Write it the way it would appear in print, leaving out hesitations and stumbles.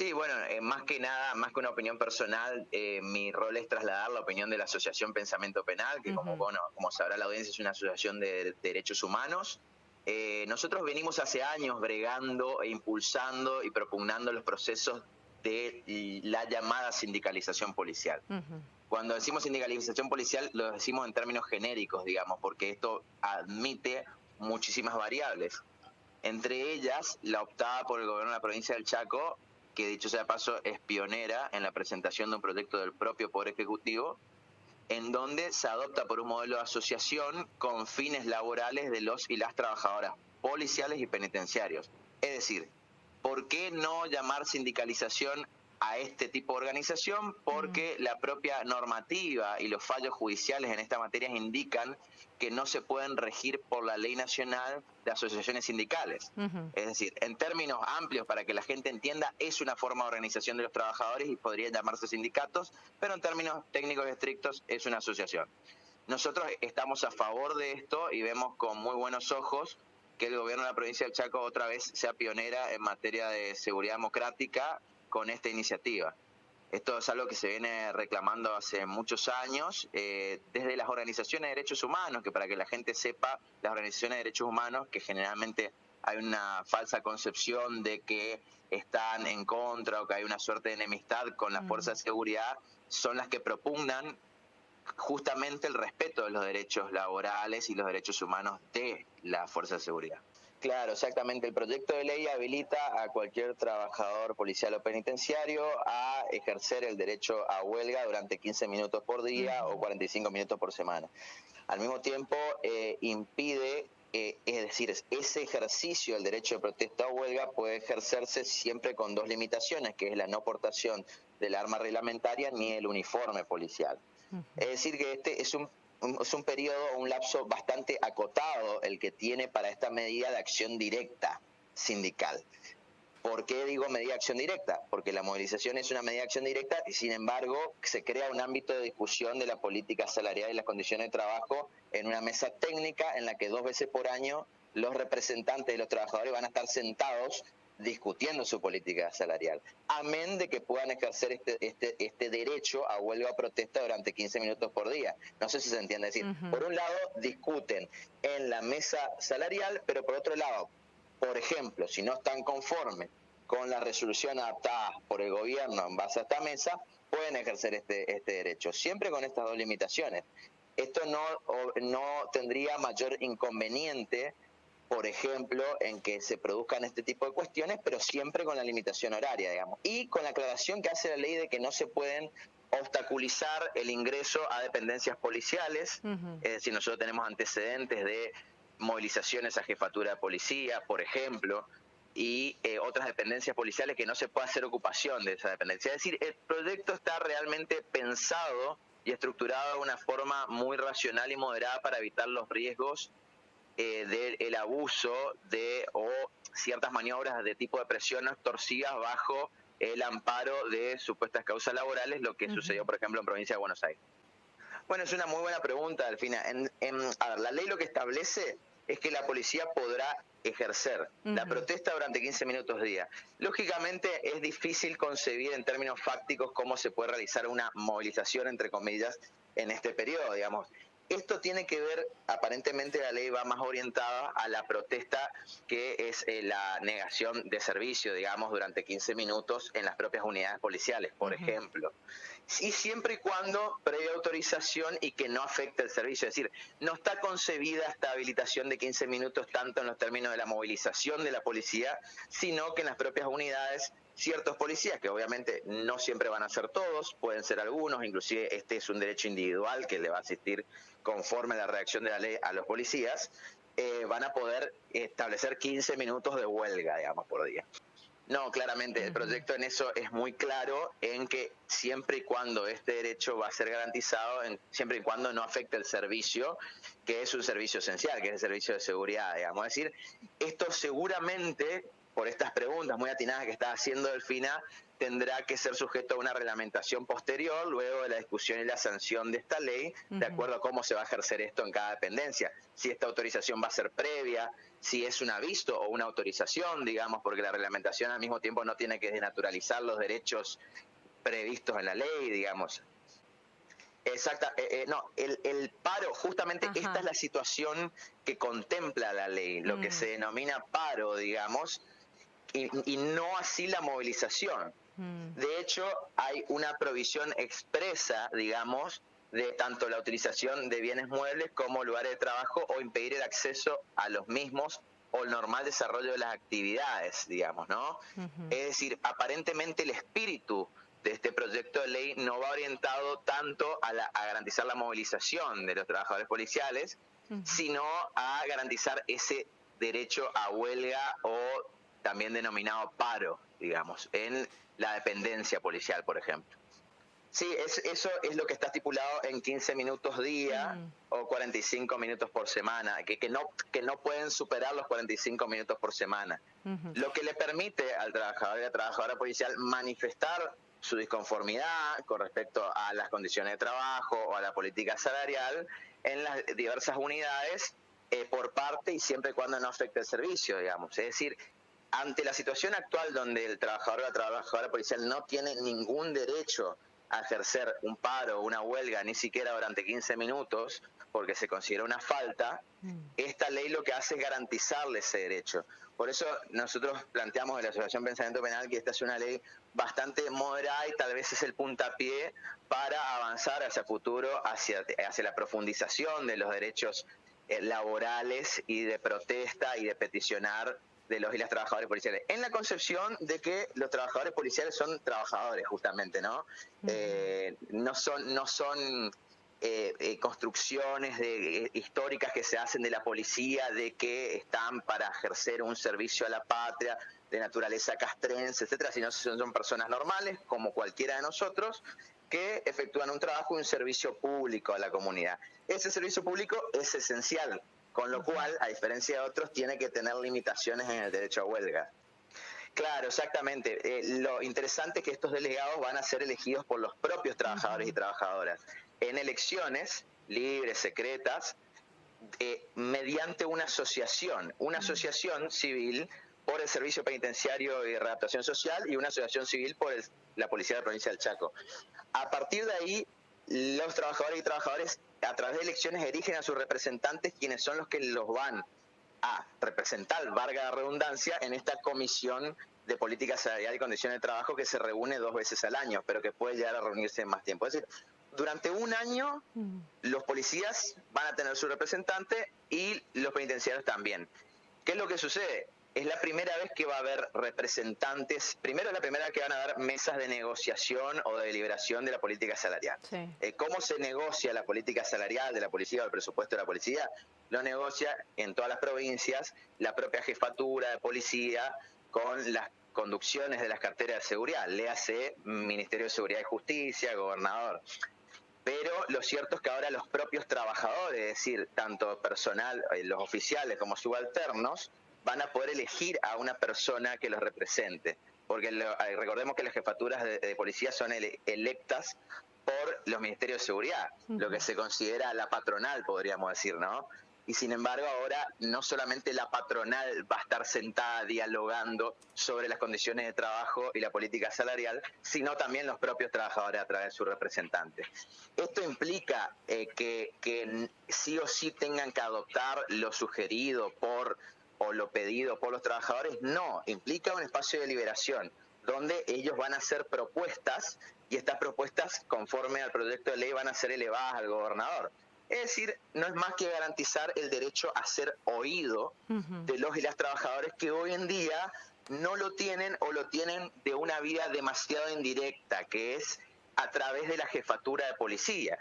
Sí, bueno, más que nada, más que una opinión personal, mi rol es trasladar la opinión de la Asociación Pensamiento Penal, que como, Ujú, bueno, como sabrá la audiencia es una asociación de derechos humanos. Nosotros venimos hace años bregando e impulsando y propugnando los procesos de la llamada sindicalización policial. ujú, Cuando decimos sindicalización policial, lo decimos en términos genéricos, digamos, porque esto admite muchísimas variables. Entre ellas, la optada por el gobierno de la provincia del Chaco, que dicho sea de paso es pionera en la presentación de un proyecto del propio Poder Ejecutivo, en donde se adopta por un modelo de asociación con fines laborales de los y las trabajadoras policiales y penitenciarios. Es decir, ¿por qué no llamar sindicalización a este tipo de organización? mm, Porque la propia normativa y los fallos judiciales en esta materia indican que no se pueden regir por la Ley Nacional de Asociaciones Sindicales. ujú. Es decir, en términos amplios, para que la gente entienda, es una forma de organización de los trabajadores y podría llamarse sindicatos, pero en términos técnicos estrictos es una asociación. Nosotros estamos a favor de esto y vemos con muy buenos ojos que el gobierno de la provincia del Chaco otra vez sea pionera en materia de seguridad democrática con esta iniciativa. Esto es algo que se viene reclamando hace muchos años desde las organizaciones de derechos humanos, que para que la gente sepa, las organizaciones de derechos humanos, que generalmente hay una falsa concepción de que están en contra o que hay una suerte de enemistad con las Mm. fuerzas de seguridad, son las que propugnan justamente el respeto de los derechos laborales y los derechos humanos de la fuerza de seguridad. Claro, exactamente. El proyecto de ley habilita a cualquier trabajador policial o penitenciario a ejercer el derecho a huelga durante 15 minutos por día o Ujú, 45 minutos por semana. Al mismo tiempo, impide, es decir, ese ejercicio del derecho de protesta o huelga puede ejercerse siempre con dos limitaciones, que es la no portación del arma reglamentaria ni el uniforme policial. ujú. Es decir, que este es un periodo, un lapso bastante acotado el que tiene para esta medida de acción directa sindical. ¿Por qué digo medida de acción directa? Porque la movilización es una medida de acción directa y sin embargo se crea un ámbito de discusión de la política salarial y las condiciones de trabajo en una mesa técnica en la que 2 veces por año los representantes de los trabajadores van a estar sentados discutiendo su política salarial, amén de que puedan ejercer este derecho a huelga o protesta durante 15 minutos por día. No sé si se entiende. Es decir, Ujú, por un lado discuten en la mesa salarial, pero por otro lado, por ejemplo, si no están conformes con la resolución adaptada por el gobierno en base a esta mesa, pueden ejercer este derecho, siempre con estas dos limitaciones. Esto no tendría mayor inconveniente, por ejemplo, en que se produzcan este tipo de cuestiones, pero siempre con la limitación horaria, digamos. Y con la aclaración que hace la ley de que no se pueden obstaculizar el ingreso a dependencias policiales, ujú. es decir, nosotros tenemos antecedentes de movilizaciones a jefatura de policía, por ejemplo, y otras dependencias policiales que no se puede hacer ocupación de esa dependencia. Es decir, el proyecto está realmente pensado y estructurado de una forma muy racional y moderada para evitar los riesgos del abuso de o ciertas maniobras de tipo de presión extorsivas bajo el amparo de supuestas causas laborales, lo que Ujú, sucedió, por ejemplo, en provincia de Buenos Aires. Bueno, es una muy buena pregunta, Delfina. A ver, la ley lo que establece es que la policía podrá ejercer la ujú, protesta durante 15 minutos día. Lógicamente es difícil concebir en términos fácticos cómo se puede realizar una movilización, entre comillas, en este periodo, digamos. Esto tiene que ver, aparentemente la ley va más orientada a la protesta que es la negación de servicio, digamos, durante 15 minutos en las propias unidades policiales, por ujú. ejemplo, y siempre y cuando previa autorización y que no afecte el servicio. Es decir, no está concebida esta habilitación de 15 minutos tanto en los términos de la movilización de la policía, sino que en las propias unidades ciertos policías, que obviamente no siempre van a ser todos, pueden ser algunos, inclusive este es un derecho individual que le va a asistir conforme a la redacción de la ley a los policías, van a poder establecer 15 minutos de huelga, digamos, por día. No, claramente, el Ujú, proyecto en eso es muy claro en que siempre y cuando este derecho va a ser garantizado, siempre y cuando no afecte el servicio, que es un servicio esencial, que es el servicio de seguridad, digamos. Es decir, esto seguramente por estas preguntas muy atinadas que está haciendo Delfina, tendrá que ser sujeto a una reglamentación posterior, luego de la discusión y la sanción de esta ley, de acuerdo a cómo se va a ejercer esto en cada dependencia. Si esta autorización va a ser previa, si es un aviso o una autorización, digamos, porque la reglamentación al mismo tiempo no tiene que desnaturalizar los derechos previstos en la ley, digamos. Exacta, no, el paro, justamente esta es la situación que contempla la ley, lo que se denomina paro, digamos, y no así la movilización. De hecho, hay una provisión expresa, digamos, de tanto la utilización de bienes muebles como lugares de trabajo o impedir el acceso a los mismos o el normal desarrollo de las actividades, digamos, ¿no? Es decir, aparentemente el espíritu de este proyecto de ley no va orientado tanto a garantizar la movilización de los trabajadores policiales, sino a garantizar ese derecho a huelga o también denominado paro, digamos, en la dependencia policial, por ejemplo. Sí, eso es lo que está estipulado en 15 minutos día o 45 minutos por semana, que no pueden superar los 45 minutos por semana. Lo que le permite al trabajador y a la trabajadora policial manifestar su disconformidad con respecto a las condiciones de trabajo o a la política salarial en las diversas unidades por parte y siempre y cuando no afecte el servicio, digamos. Es decir, ante la situación actual donde el trabajador o la trabajadora policial no tiene ningún derecho a ejercer un paro o una huelga, ni siquiera durante 15 minutos, porque se considera una falta, esta ley lo que hace es garantizarle ese derecho. Por eso nosotros planteamos en la Asociación Pensamiento Penal que esta es una ley bastante moderada y tal vez es el puntapié para avanzar hacia futuro, hacia la profundización de los derechos laborales y de protesta y de peticionar de los y las trabajadores policiales, en la concepción de que los trabajadores policiales son trabajadores, justamente, ¿no? No son construcciones históricas que se hacen de la policía de que están para ejercer un servicio a la patria de naturaleza castrense, etcétera, sino son personas normales, como cualquiera de nosotros, que efectúan un trabajo y un servicio público a la comunidad. Ese servicio público es esencial, con lo cual, a diferencia de otros, tiene que tener limitaciones en el derecho a huelga. Claro, exactamente. Lo interesante es que estos delegados van a ser elegidos por los propios trabajadores y trabajadoras en elecciones libres, secretas, mediante una asociación civil por el Servicio Penitenciario y de Readaptación Social y una asociación civil por la Policía de la Provincia del Chaco. A partir de ahí, los trabajadores y trabajadoras a través de elecciones eligen a sus representantes, quienes son los que los van a representar, valga la redundancia, en esta comisión de política salarial y condiciones de trabajo que se reúne 2 veces al año, pero que puede llegar a reunirse en más tiempo. Es decir, durante un año los policías van a tener su representante y los penitenciarios también. ¿Qué es lo que sucede? Es la primera vez que va a haber representantes, primero es la primera vez que van a haber mesas de negociación o de deliberación de la política salarial. Sí. ¿Cómo se negocia la política salarial de la policía o el presupuesto de la policía? Lo negocia en todas las provincias la propia jefatura de policía con las conducciones de las carteras de seguridad, léase Ministerio de Seguridad y Justicia, gobernador. Pero lo cierto es que ahora los propios trabajadores, es decir, tanto personal, los oficiales como subalternos, van a poder elegir a una persona que los represente. Porque recordemos que las jefaturas de policía son electas por los ministerios de seguridad, lo que se considera la patronal, podríamos decir, ¿no? Y sin embargo ahora no solamente la patronal va a estar sentada dialogando sobre las condiciones de trabajo y la política salarial, sino también los propios trabajadores a través de sus representantes. Esto implica que sí o sí tengan que adoptar lo sugerido o lo pedido por los trabajadores. No, implica un espacio de liberación donde ellos van a hacer propuestas y estas propuestas, conforme al proyecto de ley, van a ser elevadas al gobernador. Es decir, no es más que garantizar el derecho a ser oído de los y las trabajadores que hoy en día no lo tienen o lo tienen de una vía demasiado indirecta, que es a través de la jefatura de policía.